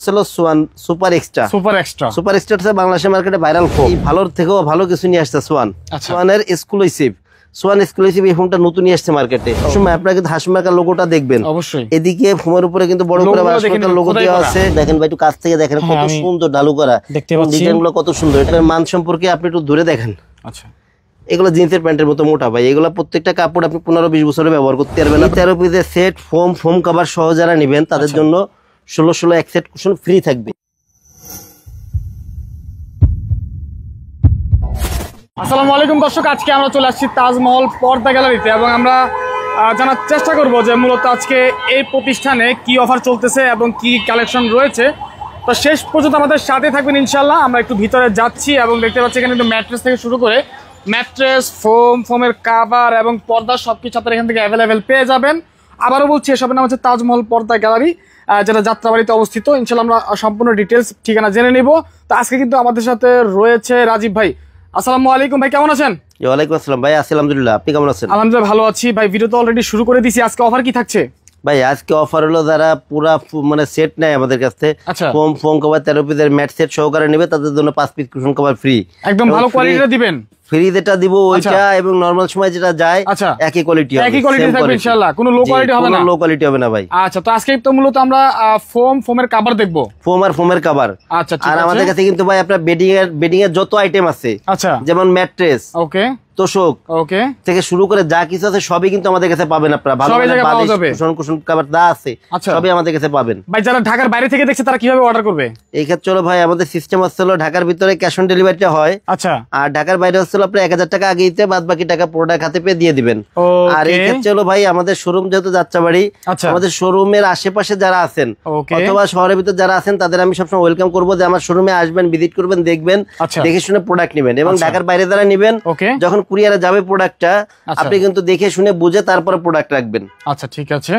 ছিল Schwann super extra. Super extra বাংলাদেশের মার্কেটে ভাইরাল ফোন, ভালোর থেকেও ভালো কিছু নিয়ে আসছে সোয়ান। সোয়ানের এক্সক্লুসিভ সোয়ান এক্সক্লুসিভ এই ফোনটা নতুন নিয়ে আসছে মার্কেটে। সময় আপনারা কিন্তু হাসিমার্কার লোগোটা দেখবেন অবশ্যই। এদিকে ফোনের উপরে কিন্তু বড় করে হাসিমার্কার লোগো দেওয়া আছে। দেখেন ভাই একটু কাছ থেকে দেখেন কত সুন্দর ঢালু করা, ডিজাইনগুলো কত সুন্দর। এটার মান সম্পর্কে আপনি একটু দূরে দেখেন। আচ্ছা, এগুলো জিন্সের প্যান্টের মতো মোটা ভাই। এগুলো প্রত্যেকটা কাপড় আপনি 15-20 বছরে ব্যবহার করতে পারবেন না। 13 পিসের সেট ফোম কভার সহ যারা নেবেন তাদের জন্য 16 এক সেট কুশন ফ্রি থাকবে। আসসালামু আলাইকুম দর্শক, আজকে আমরা চলে আসছি তাজমহল পর্দা গ্যালারিতে এবং আমরা জানার চেষ্টা করব যে মূলত আজকে এই প্রতিষ্ঠানে কি অফার চলতেছে এবং কি কালেকশন রয়েছে। তো শেষ পর্যন্ত আমাদের সাথে থাকবেন ইনশাল্লাহ। আমরা একটু ভিতরে যাচ্ছি এবং দেখতে পাচ্ছি এখানে কিন্তু ম্যাট্রেস থেকে শুরু করে ম্যাট্রেস, ফোমের কাভার এবং পর্দা সবকিছু আপনারা এখান থেকে অ্যাভেলেবেল পেয়ে যাবেন। আবারও বলছি, এসবের নাম হচ্ছে তাজমহল পর্দা গ্যালারি, যেটা যাত্রাবাড়িতে অবস্থিত। ইনশাল্লাহ আমরা সম্পূর্ণ ডিটেলস ঠিকানা জেনে নিব। তো আজকে কিন্তু আমাদের সাথে রয়েছে রাজীব ভাই। আসসালামু আলাইকুম ভাই, কেমন আছেন? ওয়ালাইকুম আসসালাম ভাই, আছি আলহামদুলিল্লাহ। আপনি কেমন আছেন? আলহামদুলিল্লাহ ভালো আছি ভাই। ভিডিও তো অলরেডি শুরু করে দিয়েছি, আজকে অফার কি থাকছে? ভাই আজকে অফার হলো যারা পুরা মানে সেট নেয় আমাদের কাছ থেকে, ফোম কভার 13 পিসের ম্যাট সেট সহকারে নেবে তাদের জন্য 5 পিস কুশন কভার ফ্রি। একদম ভালো কোয়ালিটিটা দিবেন। ফ্রি যেটা দিব ওইটা এবং নরমাল সময় যেটা যায় একই কোয়ালিটি হবে, একই কোয়ালিটি থাকবে ইনশাআল্লাহ। কোনো লো কোয়ালিটি হবে না, কোনো লো কোয়ালিটি হবে না ভাই। আচ্ছা, তো আজকে তো মূলত আমরা ফোমের কভার দেখব, ফোমের কভার। আচ্ছা, আর আমাদের কাছে কিন্তু ভাই আপনার বেডিং এর যত আইটেম আছে, আচ্ছা, যেমন ম্যাট্রেস, ওকে, তোশক, ওকে, থেকে শুরু করে যা কিছু আছে সবই কিন্তু আমাদের কাছে পাবেন। আপনারা ভালো কুশন কভার দা আছে সবই আমাদের কাছে পাবেন। ভাই যারা ঢাকার বাইরে থেকে দেখছে তারা কিভাবে অর্ডার করবে? এই ক্ষেত্রে হলো ভাই আমাদের সিস্টেম হচ্ছে ঢাকার ভিতরে ক্যাশ অন ডেলিভারিটা হয়। আচ্ছা, আর ঢাকার বাইরে হচ্ছে আপনি 1000 টাকা আগে দিতে, বাদ বাকি টাকা প্রোডাক্ট হাতে পেয়ে দিয়ে দিবেন। আর এই ক্ষেত্রে হলো ভাই আমাদের শোরুম যেহেতু যাত্রাবাড়ি, আমাদের শোরুমের আশেপাশে যারা আছেন অথবা শহরের ভিতরে যারা আছেন তাদের আমি সবসময় ওয়েলকাম করবো যে আমার শোরুমে আসবেন, ভিজিট করবেন, দেখবেন, দেখে শুনে প্রোডাক্ট নেবেন। এবং ঢাকার বাইরে যারা নেবেন, যখন কুরিয়ারে যাবে প্রোডাক্টটা আপনি কিন্তু দেখে শুনে বুঝে তারপরে প্রোডাক্ট রাখবেন। আচ্ছা, ঠিক আছে।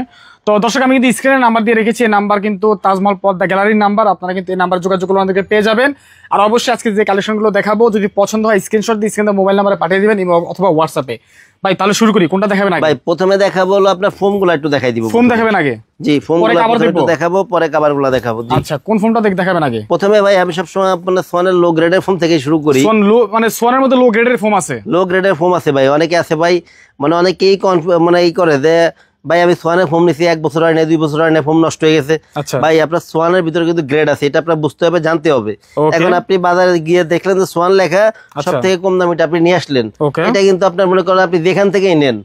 তো দর্শক আমি কিন্তু স্ক্রিনে নাম্বার দিয়ে রেখেছি, এই নাম্বার কিন্তু তাজমহল পর্দা গ্যালারির নাম্বার। আপনারা কিন্তু এই নাম্বার যোগাযোগ করলে আমাদেরকে পেয়ে যাবেন। আর অবশ্যই আজকে যে কালেকশনগুলো দেখাবো যদি পছন্দ হয় স্ক্রিনশট দিয়ে স্ক্রিনে মোবাইল নাম্বারে পাঠিয়ে দিবেন অথবা হোয়াটসঅ্যাপে। ভাই তাহলে শুরু করি, কোনটা দেখাবেন আগে? ভাই প্রথমে দেখাবো হলো আপনার ফোমগুলো একটু দেখাই দিব। ফোম দেখাবেন আগে? জি, ফোমগুলো একটু দেখাবো, পরে কভারগুলো দেখাবো। আচ্ছা, কোন ফোমটা দেখাবেন আগে? প্রথমে ভাই আমি সবসময় আপনার সোয়ানের লো গ্রেডের ফোম থেকে শুরু করি। সোয়ান লো মানে সোয়ানের মধ্যে লো গ্রেডের ফোম আছে? লো গ্রেডের ফোম আছে ভাই, অনেকে আছে ভাই, মানে অনেকেই মানে এই করে যে ভাই আমি সোয়ানের ফোম নিছি 1 বছর হয় না, 2 বছর হয় না, ফোম নষ্ট হয়ে গেছে। ভাই আপনার সোয়ানের ভিতরে কিন্তু গ্রেড আছে, এটা আপনার বুঝতে হবে, জানতে হবে। এখন আপনি বাজারে গিয়ে দেখলেন যে সোয়ান লেখা সব থেকে কম দাম, এটা আপনি নিয়ে আসলেন, এটা কিন্তু আপনার মনে করেন আপনি যেখান থেকেই নেন,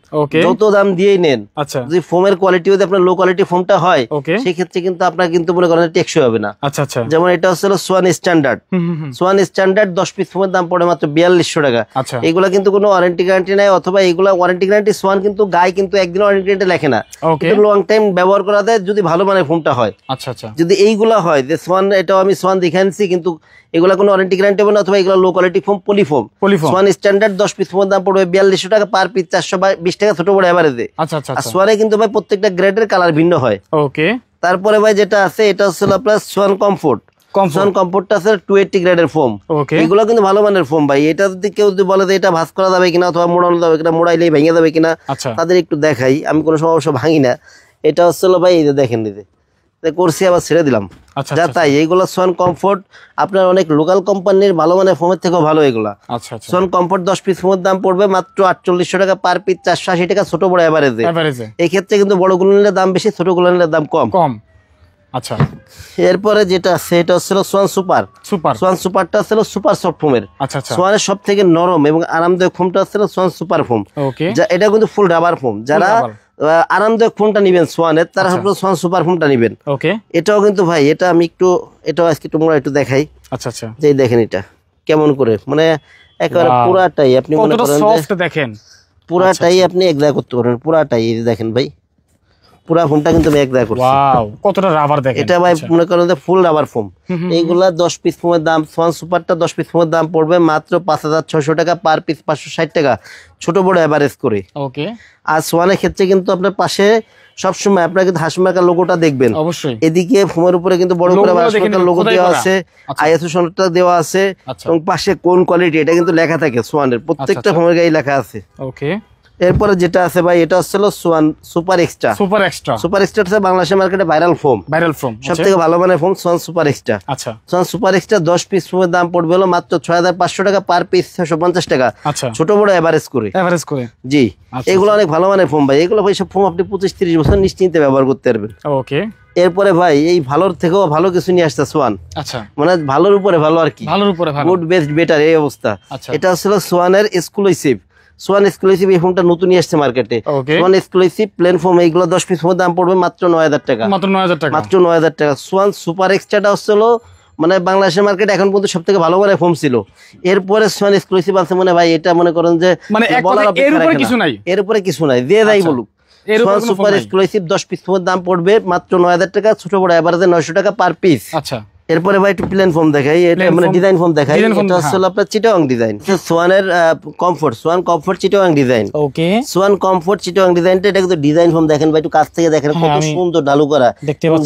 যত দাম দিয়েই নেন, যদি ফোমের কোয়ালিটি যদি আপনার লো কোয়ালিটি ফোমটা হয় সেই ক্ষেত্রে কিন্তু আপনার কিন্তু মনে করেন টেকসই হবে না। যেমন এটা হচ্ছে Swan standard. Swan standard 10 piece ফোমের দাম পড়ে মাত্র 4200 টাকা। এগুলা কিন্তু কোনো ওয়ারেন্টি গ্যারান্টি নাই, অথবা এগুলা ওয়ারেন্টি গ্যারান্টি সোয়ান কিন্তু গায়ে কিন্তু একদিন ওয়ারেন্টি গ্যারান্টি লেখে না, লং টাইম ব্যবহার করা যায় যদি ভালো মানের ফোনটা হয়। আচ্ছা আচ্ছা, যদি এইগুলা হয় যে সোয়ান, এটাও আমি সোয়ান দেখাচ্ছি, কিন্তু এগুলা কোনো ওয়ারেন্টি গ্যারান্টি হবে না, অথবা এগুলো low quality foam, polyfoam. Swan standard 10 piece ফোমের দাম পড়বে 4200 টাকা পার পিস, 420 টাকা ছোট বড় এভারেজে। আচ্ছা আচ্ছা, আর সোয়ানে কিন্তু ভাই প্রত্যেকটা গ্রেডের কালার ভিন্ন হয়। ওকে, তারপরে ভাই যেটা আছে এটা হচ্ছে আপনার সোয়ান কমফোর্ট। সোয়ান কমফোর্টটা আছে 280 গ্রেডের ফোম। এগুলো কিন্তু ভালো মানের ফোম ভাই। এটা যদি কেউ যদি বলে যে এটা ভাঁজ করা যাবে কিনা অথবা মোড়ানো যাবে কিনা, মোড়াইলেই ভেঙে যাবে কিনা, তাদের একটু দেখাই। আমি কোনো সময় অবশ্য ভাঙি না। এটা হচ্ছে ভাই এই যে দেখেন, করছি আবার ছেড়ে দিলাম, যা তাই। এইগুলো সোয়ান কমফোর্ট আপনার অনেক লোকাল কোম্পানির ভালো মানের ফোমের থেকেও ভালো এগুলা। সোয়ান কমফোর্ট 10 পিস ফোমের দাম পড়বে মাত্র 4800 টাকা পার পিস, 480 টাকা ছোট বড় এভারেজে। এই ক্ষেত্রে কিন্তু বড় গুলো নিলে দাম বেশি, ছোট গুলো নিলে দাম কম। আচ্ছা, এরপরে যেটা আছে এটা হচ্ছে সোয়ান সুপার। সোয়ান সুপারটা হচ্ছে সুপার সফট ফোমের। সোয়ানের সব থেকে নরম এবং আরামদায়ক ফোমটা হচ্ছে সোয়ান সুপার ফোম। এটা কিন্তু ফুল রাবার ফোম। যারা আরামদায়ক ফোনটা নিবেন সোয়ানের, তারা সোয়ান সুপার ফোনটা নিবেন। এটাও কিন্তু ভাই, এটা আমি এটাও আজকে তোমরা একটু দেখাই। আচ্ছা আচ্ছা, যে দেখেন এটা কেমন করে, মানে একেবারে পুরাটাই আপনি মনে করেন দেখেন, পুরাটাই আপনি এক জায়গা করতে পারেন, পুরাটাই দেখেন ভাই, পুরা ফোমটা কিন্তু এক জায়গা করছে। ওয়াও, কতটা রাবার দেখেন। এটা ভাই মনে করেন যে ফুল রাবার ফোম। এইগুলা 10 পিস ফোমের দাম, সোয়ান সুপারটা 10 পিস ফোমের দাম পড়বে মাত্র 5600 টাকা পার পিস, 560 টাকা ছোট বড় এভারেজ করে। ওকে, আর সোয়ানের ক্ষেত্রে কিন্তু আপনার পাশে সবসময় আপনার কিন্তু হাসিমার্কার লোগোটা দেখবেন অবশ্যই। এদিকে ফোমের উপরে কিন্তু বড় করে হাসিমার্কার লোগো দেওয়া আছে, আইএসও সনদটা দেওয়া আছে, এবং পাশে কোন কোয়ালিটি এটা কিন্তু লেখা থাকে সোয়ানের, প্রত্যেকটা ফোমের গায়ে লেখা আছে। ওকে, এরপরে যেটা আছে ভাই এটা হচ্ছে Schwann super extra. Super extra হচ্ছে বাংলাদেশের মার্কেটে ভাইরাল ফোম। সবথেকে ভালো মানের ফোম সোয়ান সুপার এক্সট্রা। আচ্ছা, সোয়ান সুপার এক্সট্রা 10 পিস ফোমের দাম পড়বে হলো মাত্র 6500 টাকা পার পিস, 650 টাকা। আচ্ছা, ছোট বড় এভারেজ করে জি। এগুলো অনেক ভালো মানের ফোম ভাই, এগুলো ভাই সব ফোম আপনি 25-30 বছর নিশ্চিন্তে ব্যবহার করতে পারবেন। ওকে। এরপরে ভাই এই ভালোর থেকেও ভালো কিছু নিয়ে আসছে সোয়ান। আচ্ছা, মানে ভালোর উপরে ভালো আর কি, গুড বেস্ট বেটার এই অবস্থা। এটা হচ্ছে সোয়ানের এক্সক্লুসিভ। সোয়ান এক্সক্লুসিভ এই ফোনটা নতুন আসছে মার্কেটে। সোয়ান এক্সক্লুসিভ প্লেন ফোম, এইগুলো 10 পিস ফোমের দাম পড়বে মাত্র 9000 টাকা। মাত্র 9000 টাকা। সোয়ান সুপার এক্সট্রাটা হচ্ছে মানে বাংলাদেশের মার্কেটে এখন পর্যন্ত সব থেকে ভালো মানের ফোম ছিল। এরপরে সোয়ান এক্সক্লুসিভ আছে মানে ভাই এটা মনে করেন যে এর উপরে কিছু নাই, দিয়ে যাই বলুক। সোয়ান সুপার এক্সক্লুসিভ 10 পিস ফোমের দাম পড়বে মাত্র 9000 টাকা, ছোট বড় এভারেজে 900 টাকা পার পিস। আচ্ছা, এরপরে ভাই একটু প্লেন ফোম দেখাই, এটা মানে ডিজাইন ফোম দেখাই। এটা হচ্ছে আপনার চিটাগাং ডিজাইন, সোয়ানের comfort, Swan comfort Chittagong design. Okay, Swan comfort Chittagong ডিজাইনটা, এটা কিন্তু ডিজাইন ফোম দেখেন ভাই, একটু কাছ থেকে দেখেন কত সুন্দর ঢালু করা,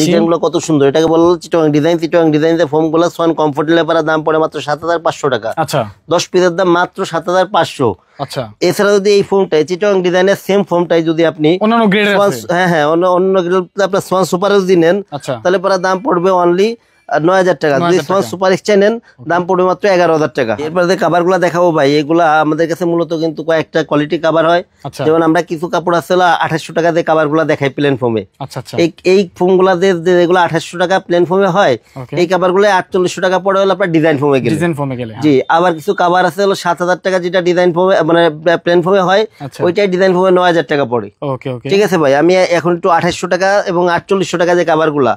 ডিজাইনগুলো কত সুন্দর। এটাকে বলা হলো চিটাগাং ডিজাইন। চিটাগাং ডিজাইনের ফোমগুলো সোয়ান কমফোর্ট লেপার দাম পড়ে মাত্র 7500 টাকা। আচ্ছা, 10 পিসের দাম মাত্র 7500। আচ্ছা, এছাড়া যদি এই ফোমটাই চিটাগাং ডিজাইনের সেম ফোমটাই যদি আপনি অন্যান্য গ্রেডের অন্য গ্রেড আপনার সোয়ান সুপারও যদি নেন, তাহলে পরে দাম পড়বে অনলি 9000 টাকা। যদি সোয়ান সুপার এক্সচেঞ্জ নেন দাম পড়বে মাত্র 11000 টাকা। এরপরে যে কাভার গুলা দেখাবো ভাই, এগুলা আমাদের কাছে মূলত কিন্তু কয়েকটা কোয়ালিটি কাভার হয়। যেমন আমরা কিছু কাপড় আছে 2800 টাকা দিয়ে কাভার গুলা দেখাই প্লেন ফোমে। এই ফোম গুলা যেগুলো 2800 টাকা প্লেন ফোমে হয়, এই কাভার গুলো 4800 টাকা পড়ে হলো আপনার ডিজাইন ফোমে গেলে। জি, আবার কিছু কাভার আছে 7000 টাকা, যেটা ডিজাইন ফোমে মানে প্লেন ফোমে হয়, ওইটাই ডিজাইন ফোমে 9000 টাকা পড়ে। ঠিক আছে ভাই, আমি এখন একটু 2800 টাকা এবং 4800 টাকা যে কাভার গুলা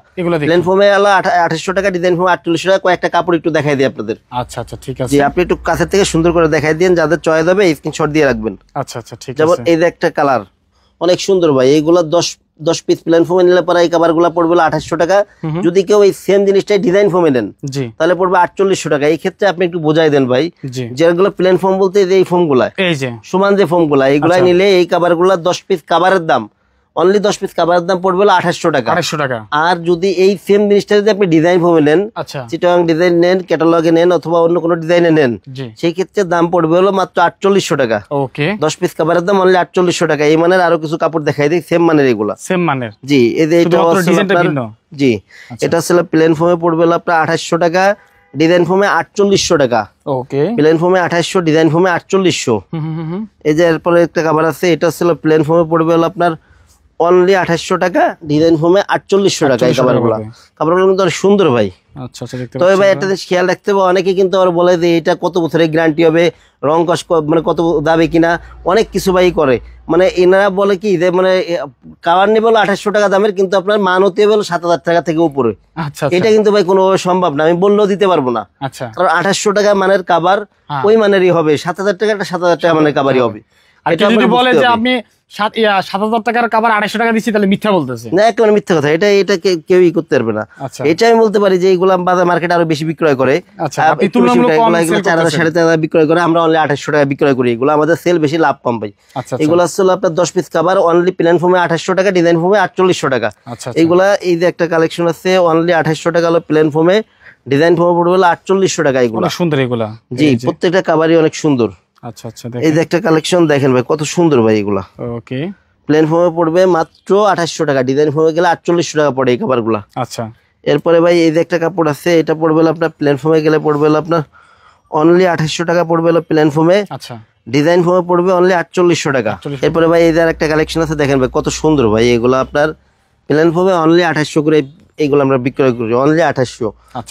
প্লেন ফোমে 2800 টাকা, ডিজাইন ফোম 4800 টাকা, কয়েকটা কাপড় একটু দেখাই দিই আপনাদের। আচ্ছা আচ্ছা, ঠিক আছে। জি, আপনি একটু কাছে থেকে সুন্দর করে দেখাই দিন, যাদের চয়েস হবে স্ক্রিনশট দিয়ে রাখবেন। আচ্ছা আচ্ছা, ঠিক আছে। যেমন এই যে একটা কালার অনেক সুন্দর ভাই, এইগুলা 10 পিস প্লেন ফোমে নিলে পরে এই কাভার গুলা পড়বে 2800 টাকা। যদি কেউ এই সেম জিনিসটাই ডিজাইন ফোমে নেন তাহলে পড়বে 4800 টাকা। এই ক্ষেত্রে আপনি একটু বোঝাই দেন ভাই, যেগুলো প্লেন ফোম বলতে এই ফোম গুলা, এই যে সমান যে ফোম গুলা, এইগুলাই নিলে এই কাভার গুলা 10 পিস কাভারের দাম অনলি 10 পিস কাভারের দাম পড়বে 2800 টাকা। আর যদি এই সেম জিনিসটা যদি আপনি ডিজাইন ফোমে নেন, চিটাগাং ডিজাইন নেন, ক্যাটালগে নেন, অথবা অন্য কোনো ডিজাইনে নেন, সেই ক্ষেত্রে দাম পড়বে হলো মাত্র 4800 টাকা। ওকে, 10 পিস কাভারের দাম অনলি 4800 টাকা। এই মানের আরো কিছু কাপড় দেখাই দিই সেম মানের, এগুলা সেম মানের। জি, এই যে এটা জি, এটা হচ্ছে প্লেন ফোমে পড়বে হলো আপনার 2800 টাকা, ডিজাইন ফোমে 4800 টাকা। ওকে, প্লেন ফোমে 2800, ডিজাইন ফোমে 4800। এই যে এরপরে একটা কাভার আছে, এটা হচ্ছে প্লেন ফোমে পড়বে হলো আপনার অনলি 2800 টাকা, ডিজাইন ফোমে 4800 টাকা। এই কাভারগুলো কিন্তু অনেক সুন্দর ভাই। আচ্ছা আচ্ছা, তবে ভাই একটা খেয়াল রাখতে হবে, অনেকে কিন্তু আবার বলে যে এটা কত বছরের গ্যারান্টি হবে, রং কস মানে কত দাবে কিনা, অনেক কিছু ভাই করে। মানে এনারা বলে কি যে মানে কাভার নিবে হলো 2800 টাকা দামের, কিন্তু আপনার মান হতে হবে 7000 টাকা থেকে উপরে। এটা কিন্তু ভাই কোনোভাবে সম্ভব না, আমি বললেও দিতে পারবো না। কারণ 2800 টাকা মানের কাভার ওই মানেরই হবে, 7000 টাকা 7000 টাকা মানের কাভারই হবে। এটা যদি বলে যে আপনি 7000 টাকার কাভার 250 টাকা দিচ্ছি, তাহলে মিথ্যা বলতেছে। না, একেবারে মিথ্যা কথা, এটা কেউই করতে পারবে না। এটা আমি বলতে পারি যে এইগুলো বাজার মার্কেটে আরো বেশি বিক্রয় করে, 4000-4500 বিক্রয় করে, আমরা অনলি 2800 টাকা বিক্রয় করি। এগুলো আমাদের সেল বেশি, লাভ কম পাই। এগুলো আসলে আপনার 10 পিস কাভার অনলি প্লেন ফোমে 2800 টাকা, ডিজাইন ফোমে 4800 টাকা। এইগুলা এই যে একটা কালেকশন আছে অনলি 2800 টাকা হলো প্লেন ফোমে, ডিজাইন ফোমে পড়বে হলো 4800 টাকা। এগুলো সুন্দর, এগুলা জি প্রত্যেকটা কাভারই অনেক সুন্দর। আচ্ছা আচ্ছা, এই যে একটা কালেকশন দেখেন ভাই, কত সুন্দর ভাই এগুলা। ওকে, প্লেন ফোমে পড়বে মাত্র 2800 টাকা, ডিজাইন ফোমে গেলে 4800 টাকা পড়ে এই কাভার গুলা। আচ্ছা, এরপরে ভাই এই যে একটা কাপড় আছে, এটা পড়বে আপনার প্লেন ফোমে গেলে পড়বে আপনার অনলি 2800 টাকা পড়বে প্লেন ফোমে। আচ্ছা, ডিজাইন ফোমে পড়বে অনলি 4800 টাকা। এরপরে ভাই এই যে একটা কালেকশন আছে দেখেন ভাই, কত সুন্দর ভাই এগুলো, আপনার প্লেন ফোমে অনলি 2800 করে এইগুলো আমরা বিক্রয় করি, অনলি 2800।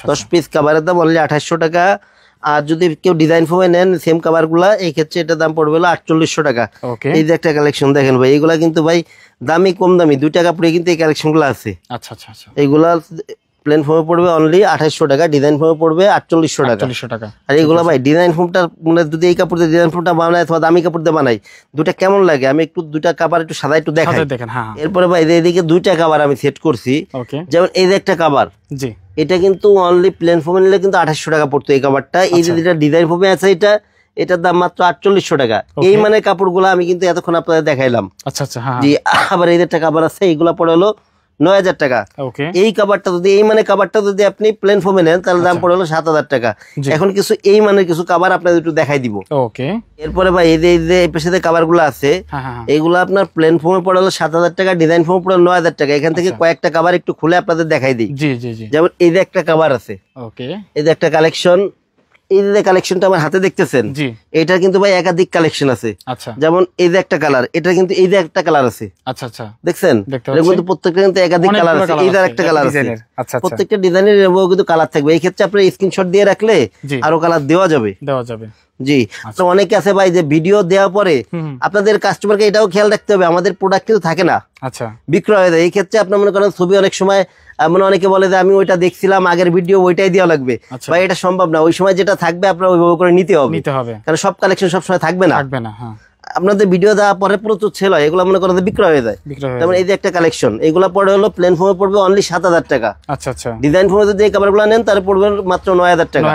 10 পিস কাভারের দাম অনলি 2800 টাকা। আর যদি কেউ ডিজাইন ফোমে নেন সেম কাভার গুলা, এই ক্ষেত্রে এটা দাম পড়বে 4800 টাকা। এই যে একটা কালেকশন দেখেন ভাই, এইগুলা কিন্তু ভাই দামি কম দামি 2 টাকা পরে কিন্তু এই কালেকশন গুলো আছে। আচ্ছা আচ্ছা, এইগুলা প্লেন ফোমে পড়বে অনলি 2800 টাকা, ডিজাইন ফোমে পড়বে 4800 টাকা। আর এইগুলা ভাই ডিজাইন ফোমটা মানে যদি এই কাপড় দিয়ে ডিজাইন ফোমটা বানায় অথবা দামি কাপড় দিয়ে বানাই, দুটা কেমন লাগে আমি একটু দুটা কাভার একটু সাদা একটু দেখাই। এরপরে ভাই এইদিকে 2টা কাভার আমি সেট করছি, যেমন এই যে একটা কাভার, জি এটা কিন্তু অনলি প্লেন ফোমে নিলে কিন্তু 2800 টাকা পড়তো এই কাভারটা। এই যে যেটা ডিজাইন ফোমে আছে এটার দাম মাত্র 4800 টাকা। এই মানে কাপড়গুলো আমি কিন্তু এতক্ষণ আপনাদের দেখাইলাম। আচ্ছা আচ্ছা, জি। আবার এই যে একটা কাভার আছে, এইগুলা পড়ে হলো 9,000 টাকা। এই কাভারটা যদি এই মানে কাভারটা যদি আপনি প্লেন ফোমে নেন তাহলে দাম পড়ে হলো 7,000 টাকা। এখন কিছু এই মানের কিছু কাভার আপনাদের একটু দেখাই দিব। এরপরে ভাই এই যে এই পেছনে কাভার গুলো আছে এইগুলো আপনার প্লেন ফোমে পড়ে হলো 7,000 টাকা, ডিজাইন ফোমে পড়ে 9,000 টাকা। এখান থেকে কয়েকটা কাভার একটু খুলে আপনাদের দেখাই দিই। যেমন এই যে একটা কাভার আছে, এই যে একটা কালেকশন, এই যে কালেকশনটা আমার হাতে দেখতেছেন এটা কিন্তু ভাই একাধিক কালেকশন আছে। যেমন এই যে একটা কালার, এটা কিন্তু এই যে একটা কালার আছে, দেখছেন কিন্তু প্রত্যেকটা কিন্তু একাধিক কালার আছে। এই যে একটা কালার আছে, প্রত্যেকটা ডিজাইনের কিন্তু কালার থাকবে। এই ক্ষেত্রে আপনি স্ক্রিনশট দিয়ে রাখলে আরো কালার দেওয়া যাবে। জি, অনেকে আছে ভাই যে ভিডিও দেওয়ার পরে আপনাদের কাস্টমারকে এটাও খেয়াল রাখতে হবে আমাদের প্রোডাক্ট কিন্তু থাকে না, বিক্রয় হয়ে যায়। এই ক্ষেত্রে আপনার মনে করেন ছবি অনেক সময় মানে অনেকে বলে যে আমি ওইটা দেখছিলাম আগের ভিডিও ওইটাই দেওয়া লাগবে, ভাই এটা সম্ভব না। ওই সময় যেটা থাকবে আপনার ওইভাবে করে নিতে হবে, কারণ সব কালেকশন সবসময় থাকবে না। আপনাদের ভিডিও দেওয়া পরে প্রচুর সেল হয়, এগুলো মনে করেন বিক্রয় হয়ে যায়। যেমন এই যে একটা কালেকশন, এগুলো পড়ে হলো প্লেন ফর্মে পড়বে অনলি 7,000 টাকা। ডিজাইন ফর্মে যদি এই কাভারগুলো নেন তাহলে পড়বে মাত্র 9,000 টাকা।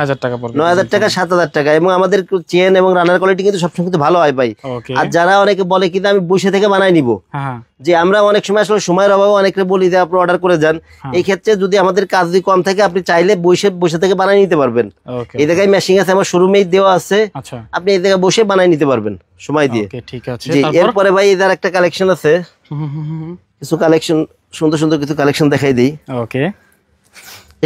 9,000 টাকা 7,000 টাকা। এবং আমাদের চেন এবং রানার কোয়ালিটি কিন্তু সবসময় কিন্তু ভালো হয় ভাই। আর যারা অনেকে বলে কিন্তু আমি বসে থেকে বানাই নিব, যে আমরা অনেক সময় আসলে সময়ের অভাবে অনেকে বলি যে আপনি অর্ডার করে যান। এই ক্ষেত্রে যদি আমাদের কাজ যদি কম থাকে আপনি চাইলে বসে থেকে বানাই নিতে পারবেন। এই জায়গায় মেশিন আছে, আমার শোরুমেই দেওয়া আছে, আপনি এই জায়গায় বসে বানাই নিতে পারবেন সময় দিয়ে। এরপরে ভাই এদের একটা কালেকশন আছে, কিছু কালেকশন সুন্দর সুন্দর কিছু কালেকশন দেখাই দিই।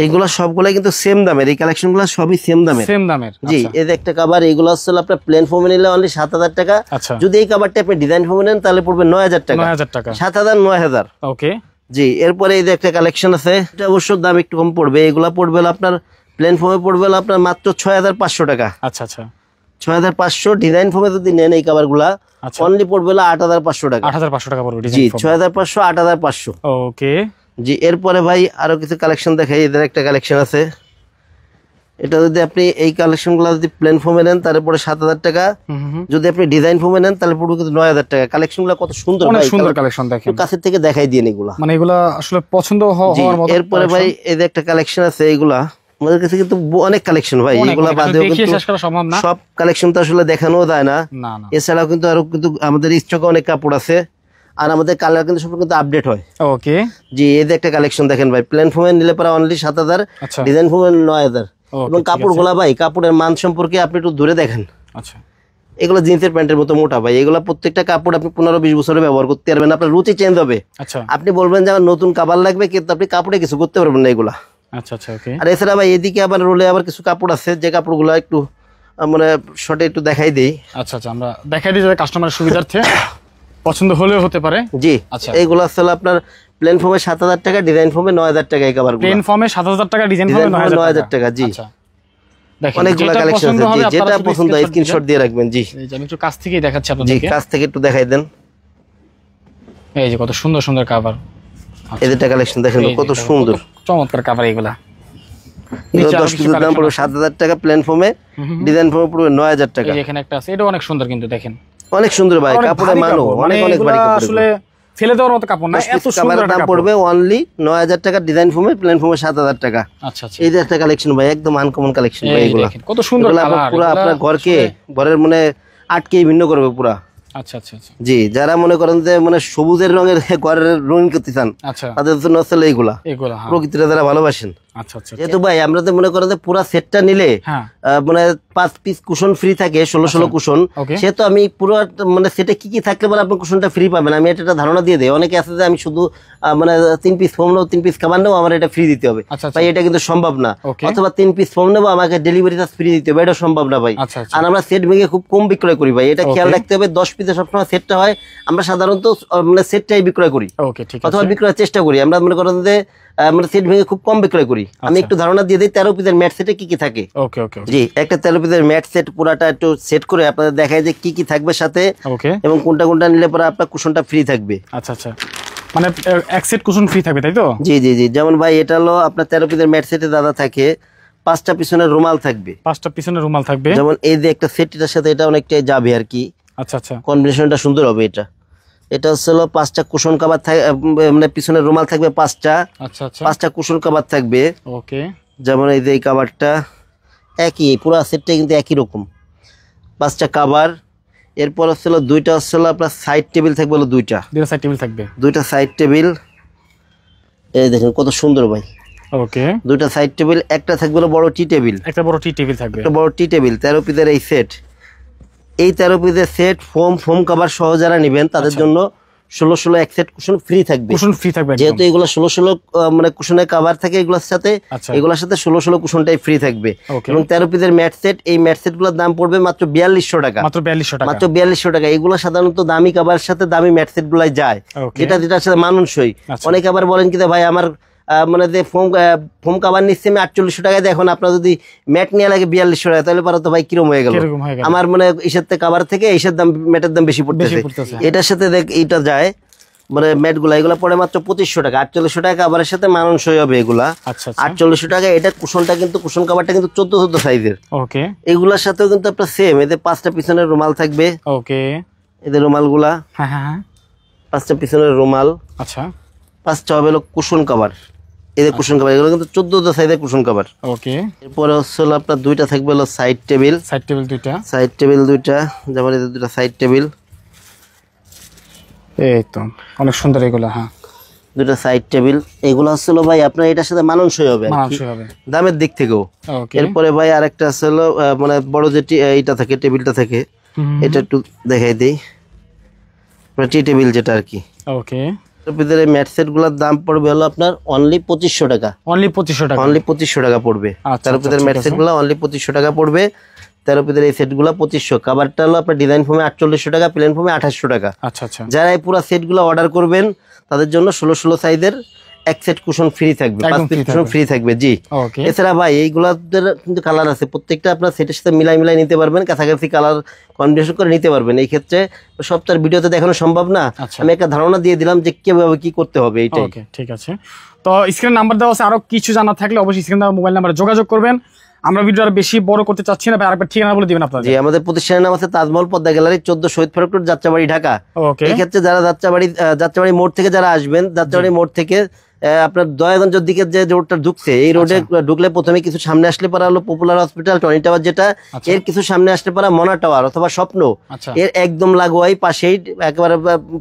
এইগুলা সবগুলাই কিন্তু সেম দামের, এই কালেকশন গুলা সবই সেম দামের। জি, এই যে একটা কাভার, এইগুলো হচ্ছে আপনার প্লেন ফোমে নিলে অনলি 7,000 টাকা। যদি এই কাভারটা আপনি ডিজাইন ফোমে নেন তাহলে পড়বে 9,000 টাকা। 7,000 9,000। জি, এরপরে এই যে একটা কালেকশন আছে, এটা অবশ্য দাম একটু কম পড়বে। এগুলা পড়বে আপনার প্লেন ফোমে পড়বে আপনার মাত্র 6,500 টাকা। 6,500। ডিজাইন ফোমে যদি নেন এই কাভার গুলা অনলি পড়বে 8,500 টাকা। 8,500 টাকা পড়বে। জি, 6,500 8,500। জি, এরপরে ভাই আরো কিছু কালেকশন দেখাই। এদের একটা কালেকশন আছে, এটা যদি আপনি এই কালেকশন গুলো যদি প্লেন ফোমে নেন তাহলে পরে 7,000 টাকা, যদি আপনি ডিজাইন ফোমে নেন তাহলে পড়বে কিন্তু 9,000 টাকা। কালেকশন গুলো কত সুন্দর, অনেক সুন্দর কালেকশন, দেখেন কাছের থেকে দেখাই দিন এগুলা, মানে এগুলা আসলে পছন্দ হওয়ার মতো। এরপরে ভাই এই যে একটা কালেকশন আছে, এইগুলা আমাদের কাছে কিন্তু অনেক কালেকশন ভাই, এগুলা বাদেও কিন্তু সব কালেকশন তো আসলে দেখানো যায় না। এছাড়াও কিন্তু আরো কিন্তু আমাদের স্টকে অনেক কাপড় আছে, আর আমাদের কালার কিন্তু সব কিন্তু আপডেট হয়। জি, এই যে একটা কালেকশন দেখেন ভাই, প্লেন ফোমে নিলে পরে অনলি 7,000, ডিজাইন ফোমে 9,000। এবং কাপড়গুলা ভাই, কাপড়ের মান সম্পর্কে আপনি একটু দূরে দেখেন। এগুলো জিন্সের প্যান্টের মতো মোটা ভাই, এগুলো প্রত্যেকটা কাপড় আপনি 15-20 বছরে ব্যবহার করতে পারবেন, আপনার রুচি চেঞ্জ হবে। আপনি বলবেন যে আমার নতুন কাভার লাগবে, কিন্তু আপনি কাপড়ে কিছু করতে পারবেন না এগুলা। আর এছাড়া ভাই এদিকে আবার রোলে আবার কিছু কাপড় আছে, যে কাপড়গুলো একটু মানে শর্টে একটু দেখাই দেই। আমরা দেখাই দিই যাতে কাস্টমারের সুবিধার্থে পছন্দ হলেও হতে পারে। জি, এইগুলো আসলে আপনার প্লেন ফর্মে 7,000 টাকা, ডিজাইন ফর্মে 9,000 টাকা। এই কাভারগুলো প্লেন ফর্মে 7,000 টাকা, ডিজাইন ফর্মে 9,000 টাকা। জি, অনেকগুলো কালেকশন আছে, যেটা পছন্দ হয় স্ক্রিনশট দিয়ে রাখবেন। জি, আমি একটু কাছ থেকেই দেখাচ্ছি আপনাদেরকে, কাছ থেকে একটু দেখাই দেন। এই যে কত সুন্দর সুন্দর কাভার, এই যে কালেকশন দেখেন কত সুন্দর চমৎকার কাভার। এগুলা 10 পিসের দাম পড়বে 7,000 টাকা, প্লেন ফর্মে, ডিজাইন ফর্মে পড়বে 9,000 টাকা। এই যে এখানে একটা আছে, এটা অনেক সুন্দর, কিন্তু দেখেন অনেক সুন্দর ভাই, কাপড়ের মানও অনেক অনেক ভারী কাপড়, আসলে ফেলে দেওয়ার মতো কাপড় না, এত সুন্দর দাম পড়বে অনলি 9,000 টাকা, ডিজাইন ফর্মে, প্লেন ফর্মে 7,000 টাকা। এই যে একটা কালেকশন ভাই, একদম আনকমন কালেকশন ভাই, এগুলা কত সুন্দর কালার, পুরো আপনার ঘরের মানে আটকে ভিন্ন করবে পুরা। জি, যারা মনে করেন যে মানে সবুজের রঙের ঘরের রঙিন করতে চান তাদের জন্য আসলে এইগুলা প্রকৃতিটা যারা ভালোবাসেন। যেহেতু ভাই আমরা তো মনে করেন যে পুরা সেটটা নিলে মানে 5 পিস কুশন ফ্রি থাকে, 16 কুশন। সেহেতু আমি পুরো মানে সেটে কি কি থাকলে পরে আপনি কুশনটা ফ্রি পাবেন, আমি এটা ধারণা দিয়ে দেই। অনেকে আছে যে আমি শুধু মানে 3 পিস ফোম নেবো, 3 পিস খাবার নেবো, আমার এটা ফ্রি দিতে হবে ভাই, এটা কিন্তু সম্ভব না। অথবা 3 পিস ফোম নেবো, আমাকে ডেলিভারি চার্জ ফ্রি দিতে হবে, এটা সম্ভব না ভাই। আর আমরা সেট ভেঙে খুব কম বিক্রয় করি ভাই, এটা খেয়াল রাখতে হবে। 10 পিসে সবসময় সেটটা হয়, আমরা সাধারণত মানে সেটটাই বিক্রয় করি অথবা বিক্রয়ের চেষ্টা করি। আমরা মনে করেন যে আমরা সেট ভেঙে খুব কম বিক্রয় করি। আমি একটু ধারণা দিয়ে দিই 13 পিসের ম্যাট সেটে কি কি থাকে। জি, একটা 13 পিসের ম্যাট সেট পুরাটা একটু সেট করে আপনাদের দেখায় যে কি কি থাকবে সাথে, এবং কোনটা কোনটা নিলে পরে আপনার কুশনটা ফ্রি থাকবে। মানে এক সেট কুশন ফ্রি থাকবে, তাই তো? জি জি জি, যেমন ভাই এটা হলো আপনার 13 পিসের ম্যাট সেটে দাদা থাকে 5টা পিছনের রুমাল থাকবে, 5টা পিছনের রুমাল থাকবে। যেমন এই যে একটা সেটটার সাথে এটা অনেকটাই যাবে আর কি। কম্বিনেশনটা সুন্দর হবে। এটা হচ্ছে 5টা কুশন কভার থাকবে, মানে পিছনের রুমাল থাকবে 5টা। 5টা কুশন কভার থাকবে। যেমন এই যে এই কভারটা একই, পুরো সেটটা কিন্তু একই রকম, 5টা কভার। এরপর হচ্ছে 2টা হচ্ছে আপনার সাইড টেবিল থাকবে, 2টা সাইড টেবিল থাকবে, 2টা সাইড টেবিল। এই দেখেন কত সুন্দর ভাই। ওকে, দুইটা সাইড টেবিল, একটা থাকবে বড় টি টেবিল, একটা বড় টি টেবিল থাকবে, একটা বড় টি টেবিল। 13 পিসের এই সেট, এই 13 পিসের সেট ফোম কভার সহ যারা নেবেন তাদের জন্য 16 এক সেট কুশন ফ্রি থাকবে। কুশন ফ্রি থাকবে, যেহেতু এগুলো 16 মানে কুশনের কভার থাকে এগুলোর সাথে, এগুলোর সাথে 16 কুশনটাই ফ্রি থাকবে। এবং 13 পিসের ম্যাট সেট, এই ম্যাট সেট গুলোর দাম পড়বে মাত্র 4200 টাকা। মাত্র 4200 টাকা, মাত্র 4200 টাকা। এগুলো সাধারণত দামি কভারের সাথে দামি ম্যাট সেট গুলাই যায়, যেটার সাথে মানানসই। অনেকে আবার বলেন কি ভাই আমার মানে যে ফোম কাভার নিচ্ছে আমি 4800 টাকায়, এখন আপনার যদি ম্যাট নিয়ে লাগে 4200 টাকা, তাহলে পরে তো ভাই কিরম হয়ে গেল। আমার মানে ইসের কাভার থেকে ইসের দাম, ম্যাটের দাম বেশি পড়তেছে। এটার সাথে দেখ এইটা যায় মানে ম্যাট গুলা, এগুলা পড়ে মাত্র 2500 টাকা। 4800 টাকা কাভারের সাথে মানানসই হবে এগুলা। 4800 টাকা। এটা কুশনটা কিন্তু, কুশন কাভারটা কিন্তু 14 সাইজের। ওকে, এগুলার সাথেও কিন্তু আপনার সেম, এদের 5টা পিছনের রুমাল থাকবে। ওকে, এদের রুমাল গুলা, হ্যাঁ হ্যাঁ, 5টা পিছনের রুমাল। আচ্ছা, 5টা হবে কুশন কাভার। এদের কুশন কাভার, এগুলো কিন্তু 14 সাইজের কুশন কাভার। ওকে, এরপরে হচ্ছে আপনার দুইটা থাকবে হলো সাইড টেবিল। সাইড টেবিল দুইটা, সাইড টেবিল দুইটা, যেমন এদের দুইটা সাইড টেবিল। এই তো অনেক সুন্দর এগুলো। হ্যাঁ, দুইটা সাইড টেবিল। এগুলো হচ্ছে ভাই আপনার এটার সাথে মানানসই হবে দামের দিক থেকেও। এরপরে ভাই আরেকটা আছে মানে বড় যে এইটা থাকে, টেবিলটা থাকে, এটা একটু দেখাই দিই। টি টেবিল যেটা আর কি। ওকে, ভিতরে ম্যাট সেট গুলোর দাম পড়বে হলো আপনার অনলি 2500 টাকা। অনলি 2500 টাকা, অনলি 2500 টাকা পড়বে। তার ভিতরে ম্যাট সেট গুলো অনলি 2500 টাকা পড়বে। 13 পিসের এই সেট গুলো 2500। কাভারটা হলো আপনার ডিজাইন ফোমে 4800 টাকা, প্লেন ফোমে 2800 টাকা। আচ্ছা আচ্ছা। যারা এই পুরো সেট গুলো অর্ডার করবেন তাদের জন্য 16 সাইজের এক সেট কুশন ফ্রি থাকবে, 5 পিস কুশন ফ্রি থাকবে। জি, এছাড়া ভাই এইগুলাদের কিন্তু কালার আছে, প্রত্যেকটা আপনার সেটের সাথে মিলাই নিতে পারবেন, কাছাকাছি কালার কম্বিনেশন করে নিতে পারবেন। এই ক্ষেত্রে সবটার ভিডিওতে দেখানো সম্ভব না, আমি একটা ধারণা দিয়ে দিলাম যে কিভাবে কি করতে হবে এইটাই। ওকে, ঠিক আছে। তো স্ক্রিন নাম্বার দেওয়া আছে, আরো কিছু জানার থাকলে অবশ্যই স্ক্রিন দেওয়া মোবাইল নাম্বারে যোগাযোগ করবেন। আমরা ভিডিও আর বেশি বড় করতে চাচ্ছি না ভাই, আরেকবার ঠিকানা বলে দিবেন আপনাদের। জি, আমাদের প্রতিষ্ঠানের নাম আছে তাজমহল পদ্মা গ্যালারি, 14 শহীদ ফারুক রোড, যাত্রাবাড়ি, ঢাকা। এই ক্ষেত্রে যারা যাত্রাবাড়ি মোড় থেকে যারা আসবেন, যাত্রাবাড়ি মোড় থেকে আপনার দয়াগঞ্জের দিকে যে রোডটা ঢুকছে, এই রোডে ঢুকলে প্রথমে কিছু সামনে আসলে পারা হলো পপুলার হসপিটাল, টনি টাওয়ার যেটা, এর কিছু সামনে আসলে পারা মনা টাওয়ার অথবা স্বপ্ন, এর একদম লাগোয়াই পাশেই, একেবারে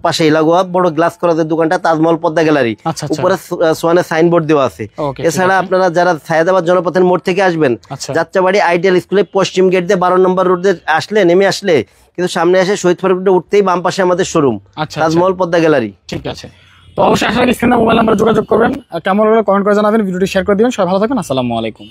পাশেই লাগোয়া বড় গ্লাস করা দোকানটা তাজমহল পদ্মা গ্যালারি, উপরে সোয়ানের সাইনবোর্ড দেওয়া আছে। এছাড়া আপনারা যারা সায়েদাবাদ জনপথের মোড় থেকে আসবেন, যাত্রাবাড়ি আইডিয়াল স্কুলের পশ্চিম গেট দিয়ে 12 নম্বর রোডে আসলে, নেমে আসলে কিন্তু সামনে এসে শহীদ ফারুক রোডে উঠতেই বাম পাশে আমাদের শোরুম, তাজমহল পদ্মা গ্যালারি। ঠিক আছে, তো অবশ্যই আশা করি স্ক্রিনে মোবাইল নাম্বার যোগাযোগ করবেন। কেমন হলো কমেন্ট করে জানাবেন, ভিডিওটি শেয়ার করে দিবেন। সবাই ভালো থাকবেন, আসসালামু আলাইকুম।